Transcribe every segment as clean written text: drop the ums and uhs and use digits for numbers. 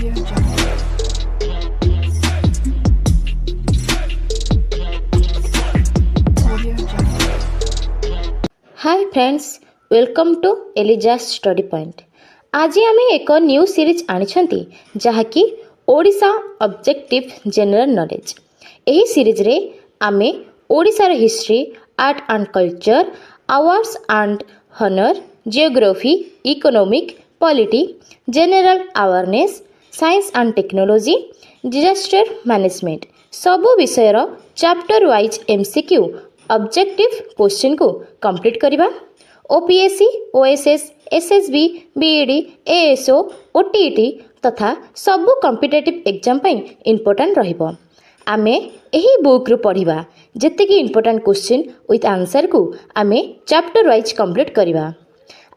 Audio Jungle. Audio Jungle. Hi friends, welcome to Eliza study point. आज आम एक new series आनिछंती जहाँकि ओडिशा ऑब्जेक्टिव जनरल नॉलेज। यही सीरीज रे आमे ओडिशार history, art and culture, awards and honour, geography, economic, polity, general awareness, science and technology, disaster management सबु विषयर chapter wise MCQ objective question को कंप्लीट करवा। OPSC, OSS, SSB, BED, ASO, OTET तथा सबु कॉम्पिटिटिव एग्जाम पई important रहिबो। आमे एही बुक रु पढ़िबा जेतिकी इंपोर्टेंट क्वेश्चन विथ आंसर को आमे चैप्टर वाइज कंप्लीट करवा।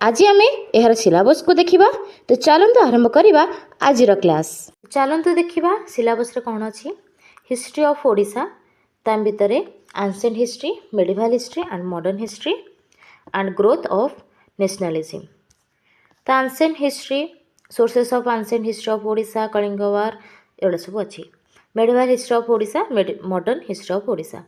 आज आमे एहर सिलेबस को देखिबा। तो चलंतु आरंभ करवा आजिर क्लास। चलंतु देखिबा सिलेबस रे कोन अछि। हिस्ट्री ऑफ ओडिशा, ताम भितरे ancient history, medieval history and modern history and growth of nationalism. तो ancient history, sources of ancient history of Odisha, Kalinga war एवढा सब अछि। Medieval history of Odisha, modern history of Odisha,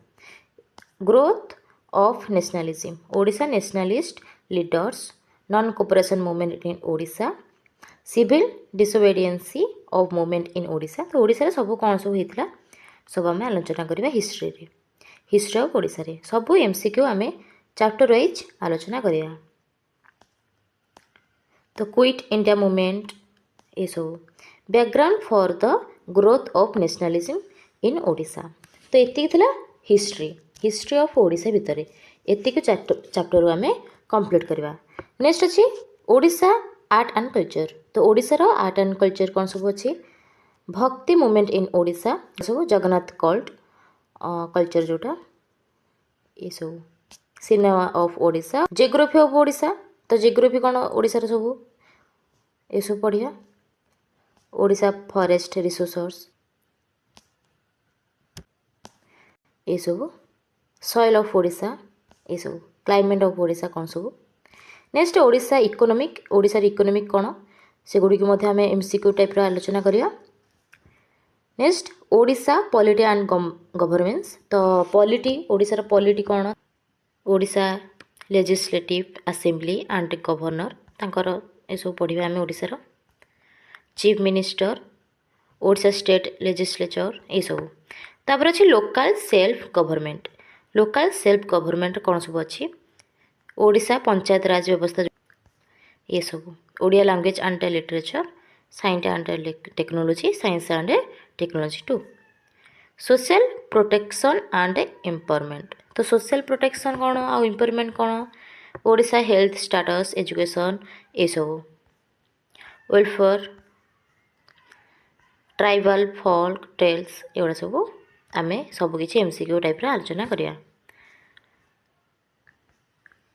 growth of nationalism, Odisha nationalist leaders, non cooperation movement in Odisha, civil disobedience of movement in Odisha. तो ओडिशा रे सब कौन सब होइतला सब आम आलोचना करवा। हिस्ट्री रे, हिस्ट्री ऑफ ओडिशा रे सब एमसीक्यू आम चैप्टर वाइज आलोचना करवा। तो क्विट इंडिया मूवमेंट ये सब background for the growth of nationalism in Odisha. तो एतिक थिला हिस्ट्री, हिस्ट्री ऑफ ओडिशा भितर एतिक चैप्टर आम कंप्लीट करवा। नेक्स्ट अच्छी ओडिशा आर्ट एंड कल्चर। तो ओडिशा रो आर्ट एंड कल्चर कौन सब अच्छी। भक्ति मूवमेंट इन ओडिशा सब, जगन्नाथ कल्ट कल्चर जोटा ये सब, cinema of Odisha, geography of Odisha. तो जियोग्राफी कौन ओडिशा रो सब ये सब पढ़िया। ओडिशा फॉरेस्ट रिसोर्स ये सब, सॉइल ऑफ ओडिशा ये सब, क्लाइमेट ऑफ ओडिशा कौन सब। Next Odisha economic, Odisha economic कौन से गुड़ी को आम एमसीक्यू टाइप आलोचना करवा। Next Odisha polity and governance. तो पॉलिटी, ओडिशा पॉलिटी कौन, Odisha legislative assembly and governor तांकर ये सब पढ़िबा आम। Odisha chief minister, Odisha state legislature ये सब। तापर अच्छी local self government. Local self government कौन सब अच्छी। ओडिशा पंचायत राज व्यवस्था ये सब। Odia language and literature, science and technology, science and technology 2। Social protection and empowerment. तो सोशल प्रोटेक्शन कौन आ एम्पावरमेंट कौन। ओडिशा हेल्थ स्टेटस, एजुकेशन ये सब। वेलफेयर, ट्राइबल फोल्क टेल्स एवढा सब आम सबकि एमसीक्यू टाइप आलोचना करवा।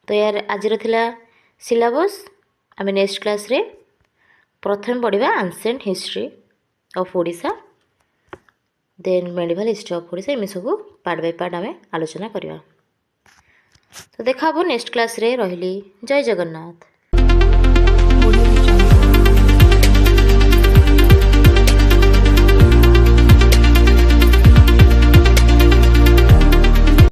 तो यार आज सिलेबस आम नेक्स्ट क्लास रे प्रथम पढ़ा ancient history of Odisha, then medieval history of Odisha, एम सब पार्ट बाय पार्ट आम आलोचना करवा। तो देखा नेक्स्ट क्लास रे। रही जय जगन्नाथ।